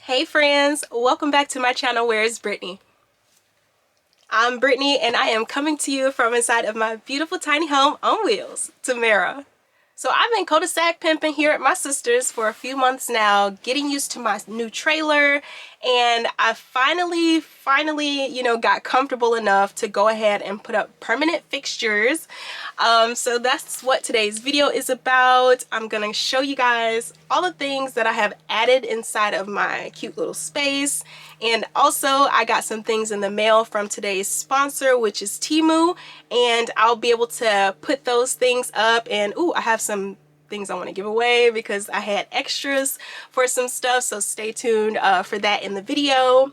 Hey friends, welcome back to my channel, Where is Brittany? I'm Brittany and I am coming to you from inside of my beautiful tiny home on wheels, Tamara. So I've been cul-de-sac pimping here at my sister's for a few months now, getting used to my new trailer, and I finally, got comfortable enough to go ahead and put up permanent fixtures. So that's what today's video is about. I'm gonna show you guys all the things that I have added inside of my cute little space, and also I got some things in the mail from today's sponsor, which is Temu, and I'll be able to put those things up. And I have some things I want to give away because I had extras for some stuff, so stay tuned for that in the video.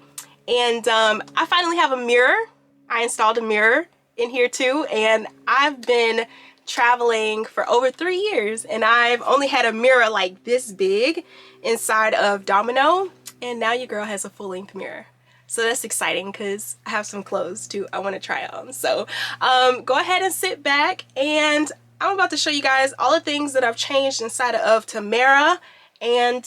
And I finally have a mirror. I installed a mirror in here too, and I've been traveling for over 3 years and I've only had a mirror like this big inside of Domino, and now your girl has a full-length mirror. So that's exciting because I have some clothes too I want to try on. So go ahead and sit back, and I'm about to show you guys all the things that I've changed inside of Tamara. And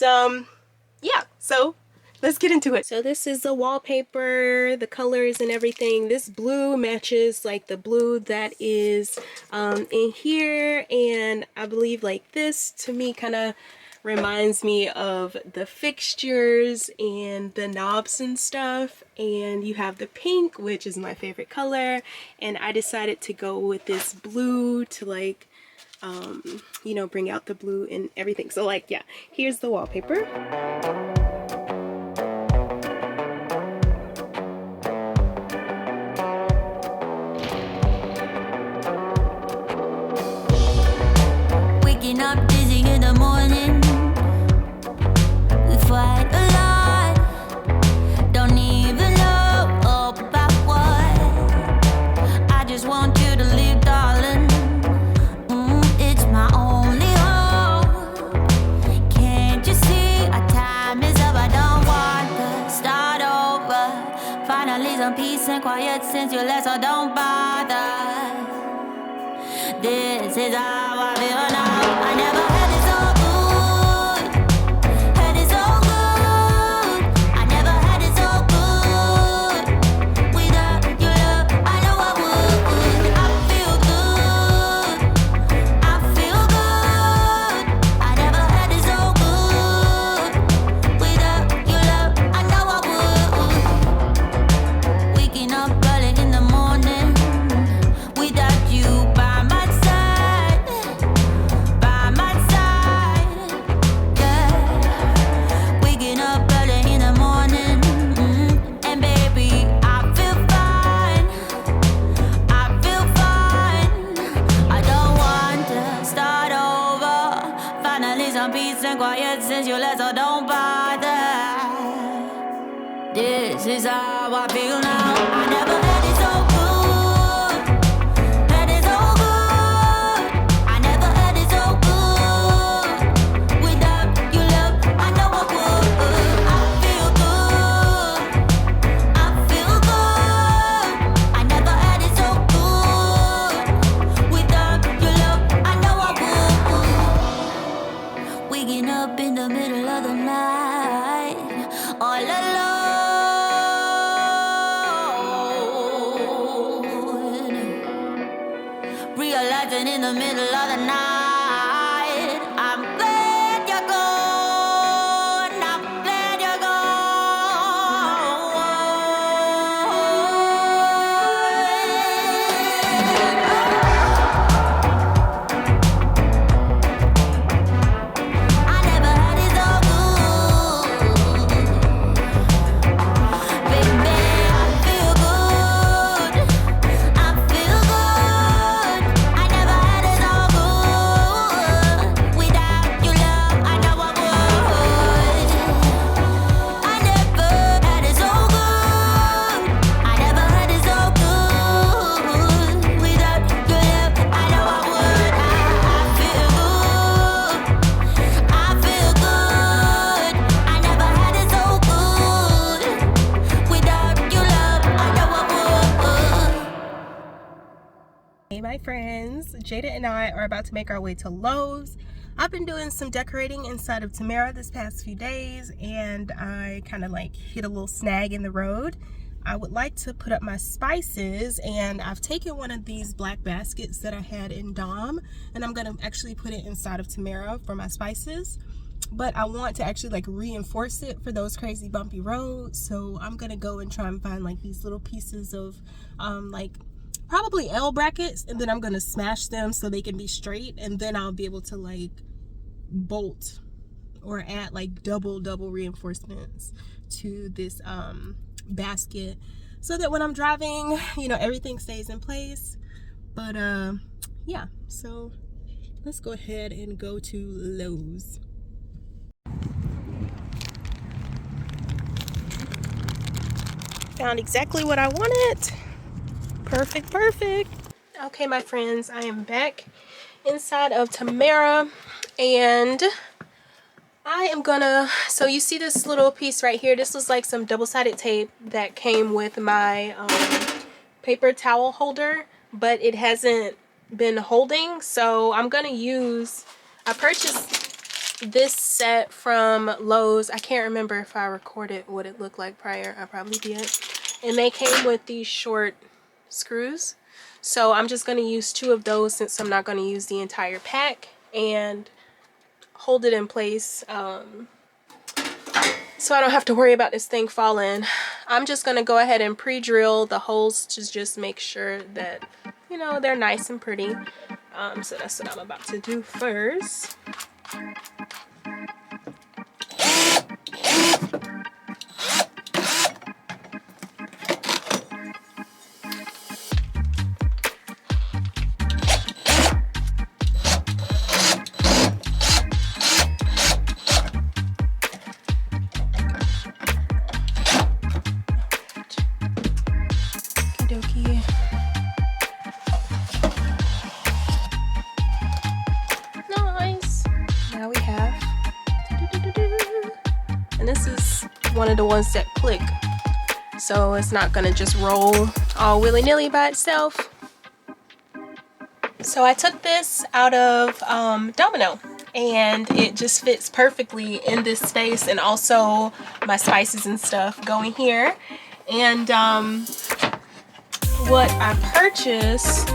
yeah, so let's get into it. So this is the wallpaper, the colors and everything. This blue matches like the blue that is in here, and I believe like this to me kind of reminds me of the fixtures and the knobs and stuff. And you have the pink, which is my favorite color, and I decided to go with this blue to like bring out the blue and everything. So like, yeah, here's the wallpaper. Waking up dizzy in the morning, we fight a lot, don't even know about what. I just want you to leave, darling. It's my only hope. Can't you see our time is up? I don't want to start over. Finally some peace and quiet since you left, so don't bother. This is how I feel now. I never had it so good. Had it so good. I never had it so good. Without your love, I know I would. I feel good. I feel good. I never had it so good. Without your love, I know I would. Waking up early in the morning without you by my quiet since you left, so don't bother. This is how I feel now. I never had it so good. Had it so good. I never had it so good. Without your love, I know I would. I feel good. I feel good. I never had it so good. Without your love, I know I would. Waking up in the middle of the night, all alone, realizing in the middle of the night, I'm glad you're gone, I'm glad you're I never had it so good. Baby, I feel good. I feel good. I never had it so good. Without your love, I know I would. I never had it so good. I never had it so good. Without your love, I know I would. I feel good. I feel good. I never had it so good. Without your love, I know I would. Hey my friends, Jada and I are about to make our way to Lowe's. I've been doing some decorating inside of Tamara this past few days, and I kind of like hit a little snag in the road. I would like to put up my spices, and I've taken one of these black baskets that I had in Dom, and I'm gonna actually put it inside of Tamara for my spices. But I want to actually like reinforce it for those crazy bumpy roads, so I'm gonna go and try and find like these little pieces of like probably L brackets, and then I'm gonna smash them so they can be straight, and then I'll be able to like bolt or add like double reinforcements to this basket so that when I'm driving, you know, everything stays in place. But yeah, so let's go ahead and go to Lowe's. Found exactly what I wanted. Perfect. Okay, my friends, I am back inside of Tamara, and I am gonna, so you see this little piece right here? This was like some double-sided tape that came with my paper towel holder, but it hasn't been holding, so I'm gonna use, I purchased this set from Lowe's. I can't remember if I recorded what it looked like prior. I probably did. And they came with these short screws, so I'm just going to use 2 of those since I'm not going to use the entire pack, and hold it in place so I don't have to worry about this thing falling. I'm just going to go ahead and pre-drill the holes to just make sure that, you know, they're nice and pretty. So that's what I'm about to do first. One of the ones that click, so it's not gonna just roll all willy-nilly by itself. So I took this out of Domino, and it just fits perfectly in this space, and also my spices and stuff going here. And what I purchased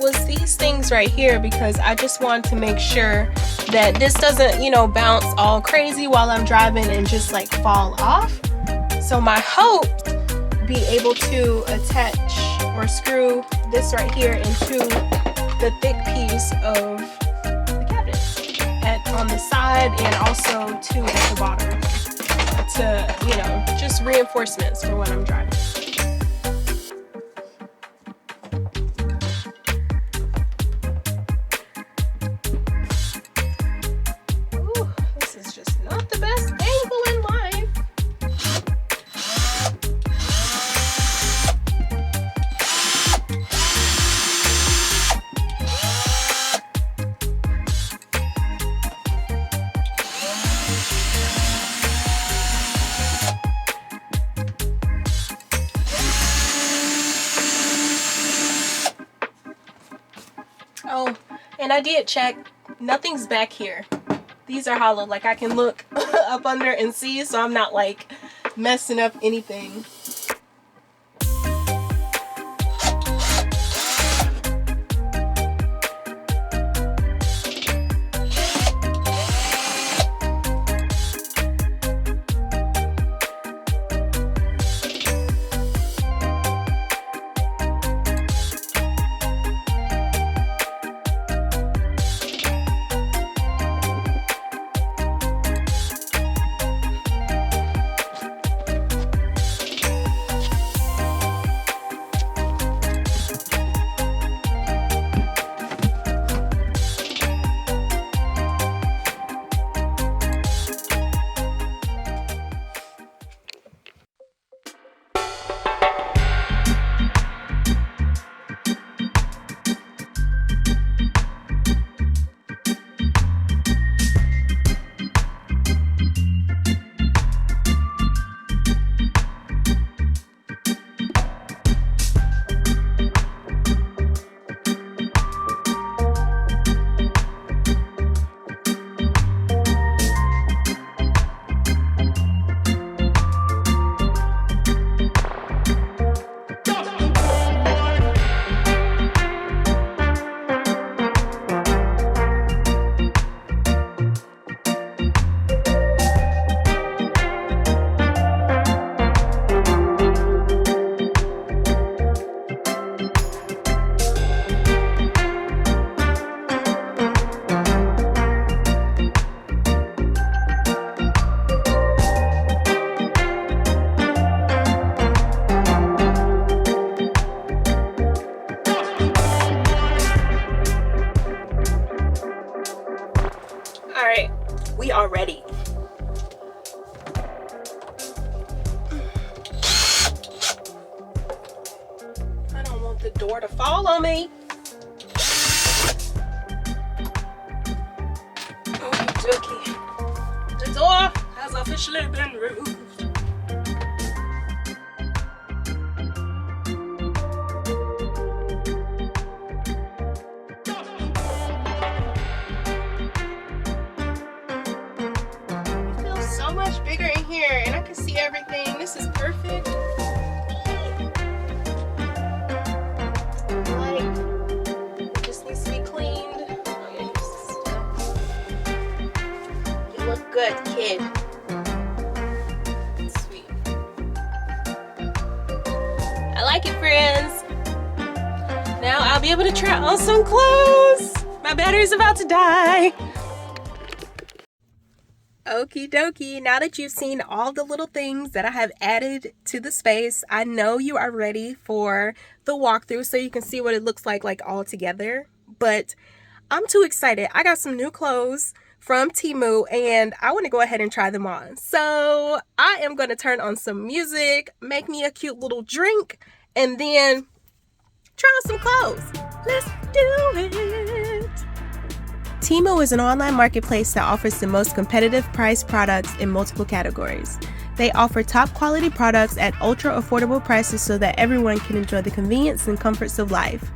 was these things right here, because I just wanted to make sure that this doesn't, you know, bounce all crazy while I'm driving and just like fall off. So my hope, be able to attach or screw this right here into the thick piece of the cabinet on the side, and also too at the bottom, to, you know, just reinforcements for when I'm driving. Oh, and I did check, nothing's back here. These are hollow, like I can look up under and see, so I'm not like messing up anything. the door to fall on me. Okay. The door has officially been removed. It feels so much bigger in here, and I can see everything. This is perfect. It just needs to be cleaned. Oh yeah, you look good, kid. Sweet. I like it, friends. Now I'll be able to try on some clothes. My battery's about to die. Okie dokie, now that you've seen all the little things that I have added to the space, I know you are ready for the walkthrough so you can see what it looks like all together. But I'm too excited. I got some new clothes from Temu and I want to go ahead and try them on. So I am going to turn on some music, make me a cute little drink, and then try on some clothes. Let's do it. Temu is an online marketplace that offers the most competitive priced products in multiple categories. They offer top quality products at ultra affordable prices so that everyone can enjoy the convenience and comforts of life.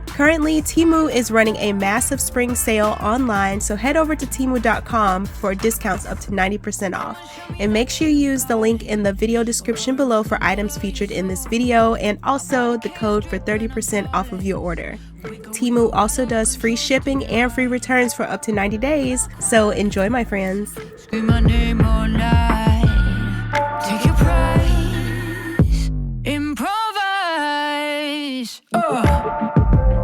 Currently, Temu is running a massive spring sale online, so head over to temu.com for discounts up to 90% off. And make sure you use the link in the video description below for items featured in this video and also the code for 30% off of your order. Temu also does free shipping and free returns for up to 90 days, so enjoy, my friends. Scream my name all night. Take your prize. Improvise.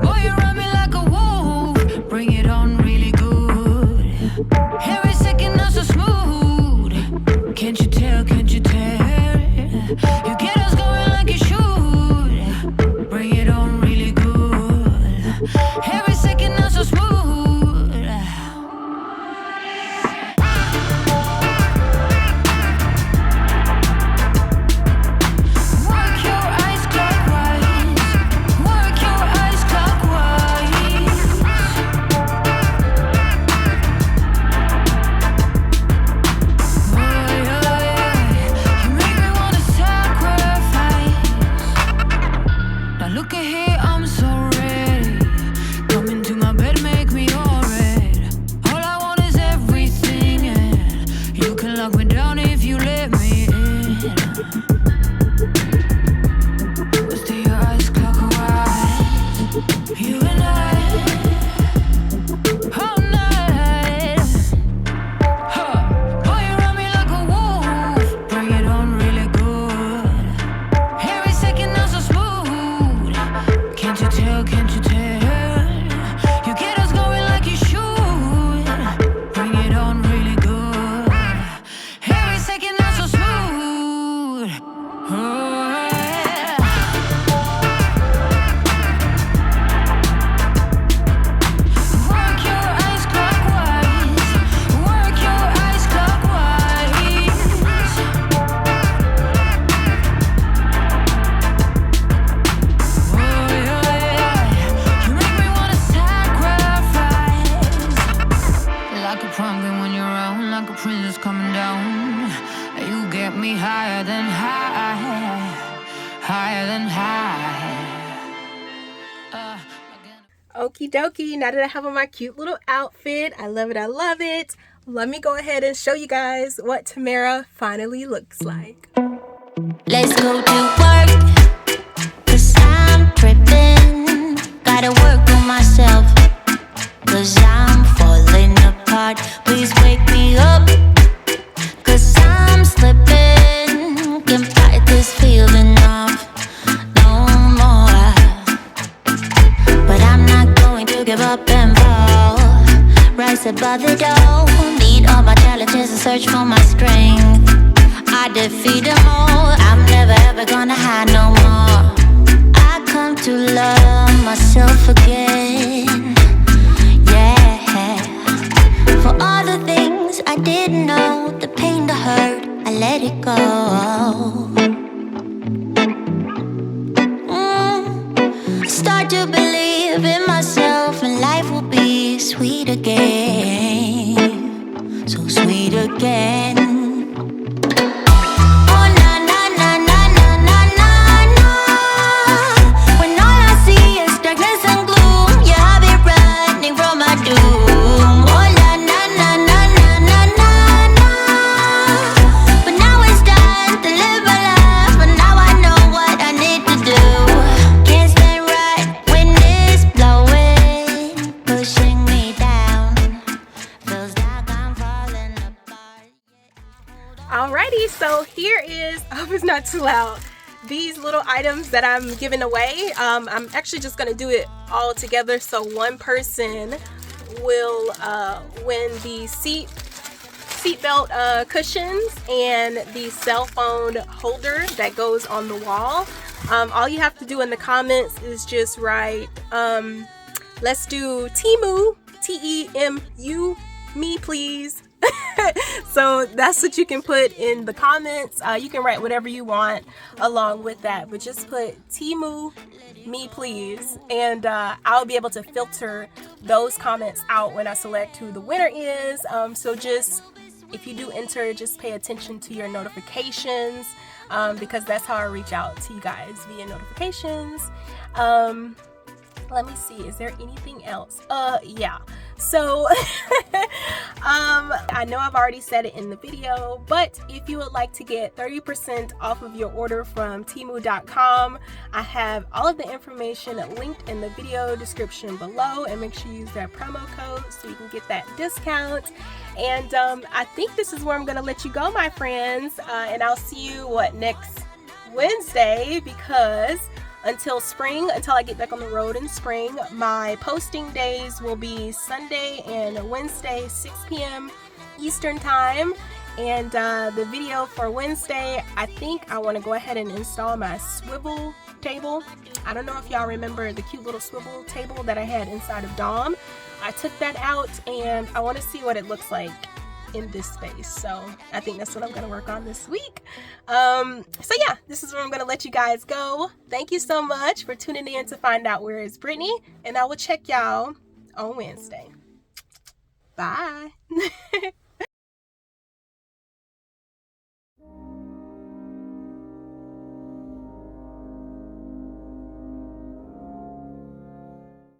Boy, you run me like a wolf. Bring it on really good. Every second not so smooth. Can't you tell? Can't you tell? You get us going like you should. Bring it on really good. Every second not so smooth. Okie dokie, now that I have on my cute little outfit, I love it, I love it. Let me go ahead and show you guys what Tamara finally looks like. Let's go to work, 'cause I'm tripping. Gotta work on myself, 'cause I'm falling apart. Please wake me up, 'cause I'm slipping. Can't fight this feeling off no more. But I'm not going to give up and fall. Rise above the door, meet all my challenges and search for my strength. I defeat them all, I'm never ever gonna hide no more. I come to love myself again, yeah. For all the things I didn't know, the pain, the hurt, I let it go. again. Oh na na na na na na na na. When all I see is darkness and gloom, yeah, I'll be running from my doom. Oh na na na na na na na na. But now it's time to live my life, but now I know what I need to do. Can't stand right when it's blowing, pushing me down. Feels like I'm falling apart. Alrighty, so here is, I hope it's not too loud, these little items that I'm giving away. I'm actually just going to do it all together, so one person will win the seatbelt cushions and the cell phone holder that goes on the wall. All you have to do in the comments is just write, let's do Temu, T-E-M-U, me please. So that's what you can put in the comments. You can write whatever you want along with that, but just put Temu, me please, and I'll be able to filter those comments out when I select who the winner is. So just, if you do enter, just pay attention to your notifications, because that's how I reach out to you guys, via notifications. Let me see, is there anything else? Yeah. So I know I've already said it in the video, but if you would like to get 30% off of your order from Temu.com, I have all of the information linked in the video description below, and make sure you use that promo code so you can get that discount. And I think this is where I'm gonna let you go, my friends, and I'll see you next Wednesday, because until I get back on the road in spring, my posting days will be Sunday and Wednesday, 6 p.m. Eastern time. And the video for Wednesday, I think I want to go ahead and install my swivel table. I don't know if y'all remember the cute little swivel table that I had inside of Dom. I took that out and I want to see what it looks like in this space, so I think that's what I'm going to work on this week. So yeah, this is where I'm going to let you guys go. Thank you so much for tuning in to find out where is Brittany, and I will check y'all on Wednesday. Bye.